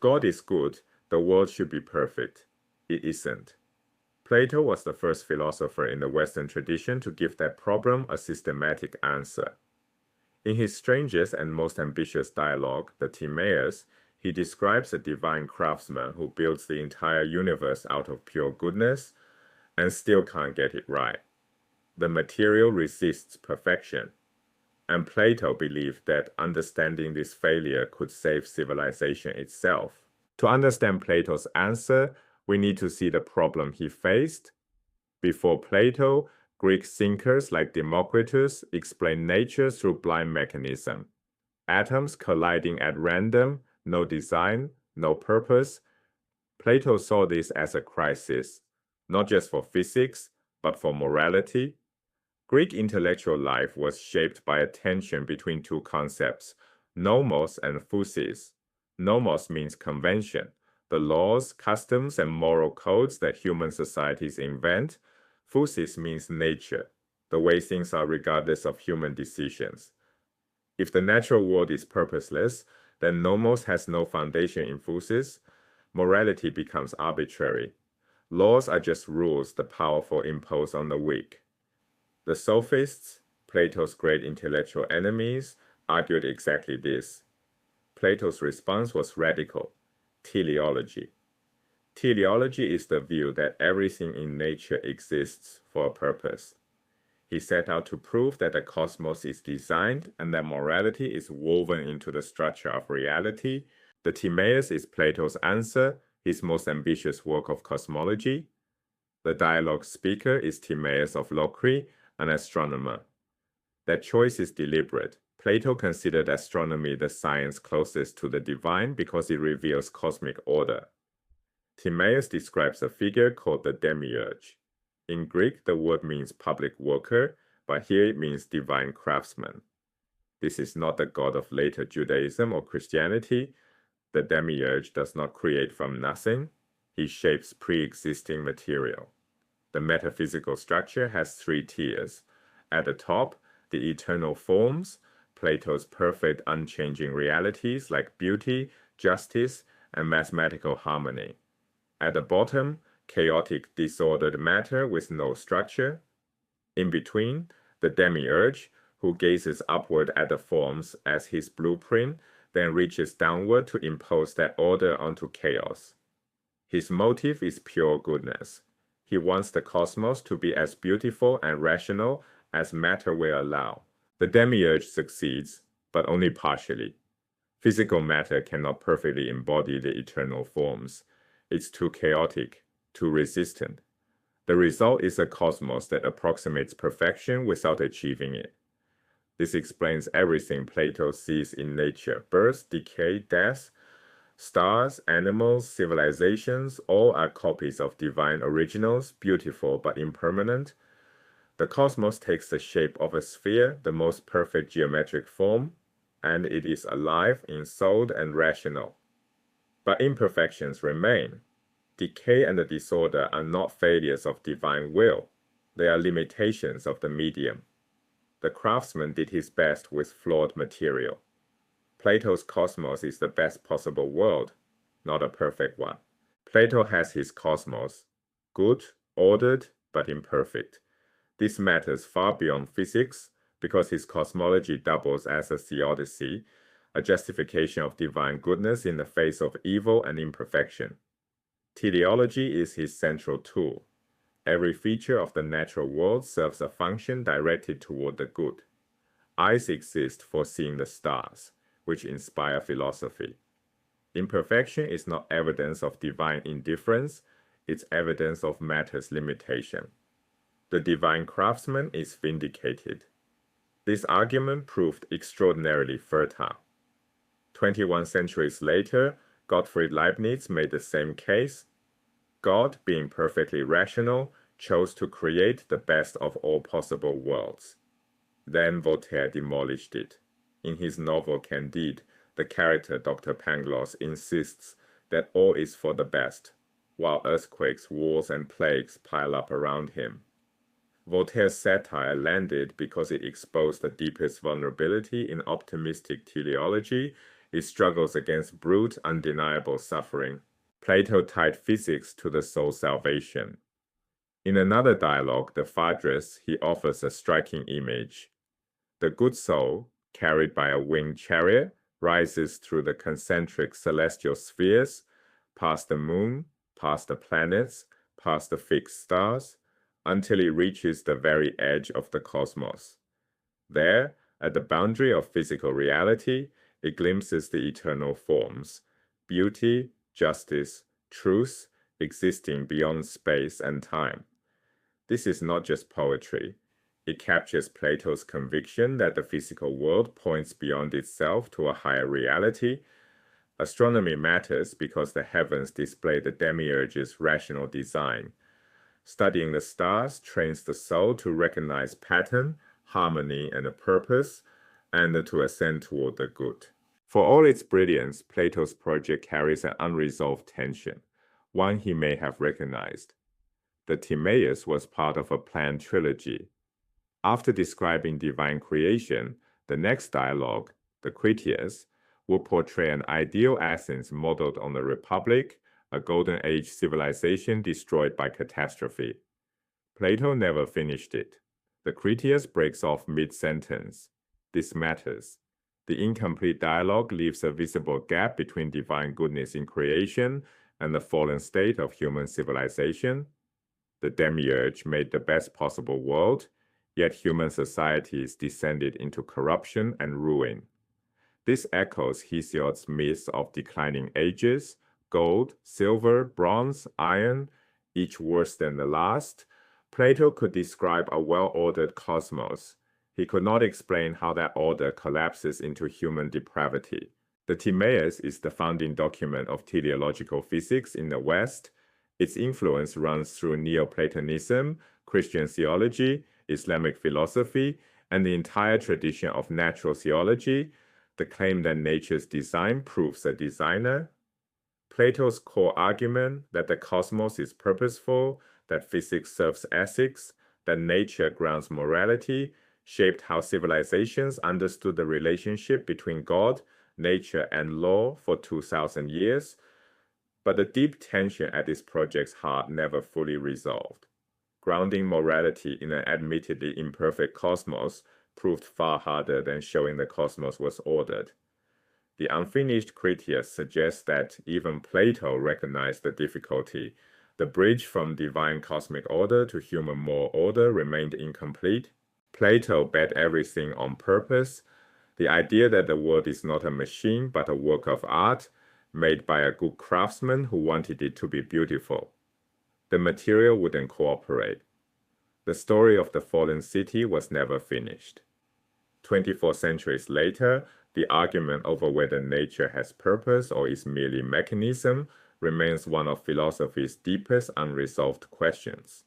If God is good, the world should be perfect. It isn't. Plato was the first philosopher in the Western tradition to give that problem a systematic answer. In his strangest and most ambitious dialogue, the Timaeus, he describes a divine craftsman who builds the entire universe out of pure goodness and still can't get it right. The material resists perfection, and Plato believed that understanding this failure could save civilization itself. To understand Plato's answer, we need to see the problem he faced. Before Plato, Greek thinkers like Democritus explained nature through blind mechanism. Atoms colliding at random, no design, no purpose. Plato saw this as a crisis, not just for physics, but for morality. Greek intellectual life was shaped by a tension between two concepts, nomos and phusis. Nomos means convention, the laws, customs, and moral codes that human societies invent. Phusis means nature, the way things are regardless of human decisions. If the natural world is purposeless, then nomos has no foundation in phusis. Morality becomes arbitrary. Laws are just rules the powerful impose on the weak. The sophists, Plato's great intellectual enemies, argued exactly this. Plato's response was radical: teleology. Teleology is the view that everything in nature exists for a purpose. He set out to prove that the cosmos is designed and that morality is woven into the structure of reality. The Timaeus is Plato's answer, his most ambitious work of cosmology. The dialogue speaker is Timaeus of Locri, an astronomer. That choice is deliberate. Plato considered astronomy the science closest to the divine because it reveals cosmic order. Timaeus describes a figure called the demiurge. In Greek, the word means public worker, but here it means divine craftsman. This is not the god of later Judaism or Christianity. The demiurge does not create from nothing. He shapes pre-existing material. The metaphysical structure has three tiers. At the top, the eternal forms, Plato's perfect unchanging realities like beauty, justice, and mathematical harmony. At the bottom, chaotic disordered matter with no structure. In between, the demiurge, who gazes upward at the forms as his blueprint, then reaches downward to impose that order onto chaos. His motive is pure goodness. He wants the cosmos to be as beautiful and rational as matter will allow. The demiurge succeeds, but only partially. Physical matter cannot perfectly embody the eternal forms. It's too chaotic, too resistant. The result is a cosmos that approximates perfection without achieving it. This explains everything Plato sees in nature: birth, decay, death. Stars, animals, civilizations, all are copies of divine originals, beautiful but impermanent. The cosmos takes the shape of a sphere, the most perfect geometric form, and it is alive, ensouled, and rational. But imperfections remain. Decay and the disorder are not failures of divine will. They are limitations of the medium. The craftsman did his best with flawed material. Plato's cosmos is the best possible world, not a perfect one. Plato has his cosmos, good, ordered, but imperfect. This matters far beyond physics because his cosmology doubles as a theodicy, a justification of divine goodness in the face of evil and imperfection. Teleology is his central tool. Every feature of the natural world serves a function directed toward the good. Eyes exist for seeing the stars, which inspire philosophy. Imperfection is not evidence of divine indifference, it's evidence of matter's limitation. The divine craftsman is vindicated. This argument proved extraordinarily fertile. 21 centuries later, Gottfried Leibniz made the same case. God, being perfectly rational, chose to create the best of all possible worlds. Then Voltaire demolished it. In his novel Candide, the character Dr. Pangloss insists that all is for the best, while earthquakes, wars, and plagues pile up around him. Voltaire's satire landed because it exposed the deepest vulnerability in optimistic teleology it struggles against brute, undeniable suffering. Plato tied physics to the soul's salvation. In another dialogue, the Phaedrus, he offers a striking image. The good soul, carried by a winged chariot, rises through the concentric celestial spheres, past the moon, past the planets, past the fixed stars, until it reaches the very edge of the cosmos. There, at the boundary of physical reality, it glimpses the eternal forms, beauty, justice, truth, existing beyond space and time. This is not just poetry. It captures Plato's conviction that the physical world points beyond itself to a higher reality. Astronomy matters because the heavens display the demiurge's rational design. Studying the stars trains the soul to recognize pattern, harmony, and a purpose, and to ascend toward the good. For all its brilliance, Plato's project carries an unresolved tension, one he may have recognized. The Timaeus was part of a planned trilogy. After describing divine creation, the next dialogue, the Critias, will portray an ideal Athens modeled on the Republic, a Golden Age civilization destroyed by catastrophe. Plato never finished it. The Critias breaks off mid-sentence. This matters. The incomplete dialogue leaves a visible gap between divine goodness in creation and the fallen state of human civilization. The demiurge made the best possible world, yet human societies descended into corruption and ruin. This echoes Hesiod's myths of declining ages, gold, silver, bronze, iron, each worse than the last. Plato could describe a well-ordered cosmos. He could not explain how that order collapses into human depravity. The Timaeus is the founding document of teleological physics in the West. Its influence runs through Neoplatonism, Christian theology, Islamic philosophy, and the entire tradition of natural theology. The claim that nature's design proves a designer. Plato's core argument that the cosmos is purposeful, that physics serves ethics, that nature grounds morality, shaped how civilizations understood the relationship between God, nature, and law for 2,000 years. But the deep tension at this project's heart never fully resolved. Grounding morality in an admittedly imperfect cosmos proved far harder than showing the cosmos was ordered. The unfinished Critias suggests that even Plato recognized the difficulty. The bridge from divine cosmic order to human moral order remained incomplete. Plato bet everything on purpose. The idea that the world is not a machine but a work of art, made by a good craftsman who wanted it to be beautiful. The material wouldn't cooperate. The story of the fallen city was never finished. 24 centuries later, the argument over whether nature has purpose or is merely mechanism remains one of philosophy's deepest unresolved questions.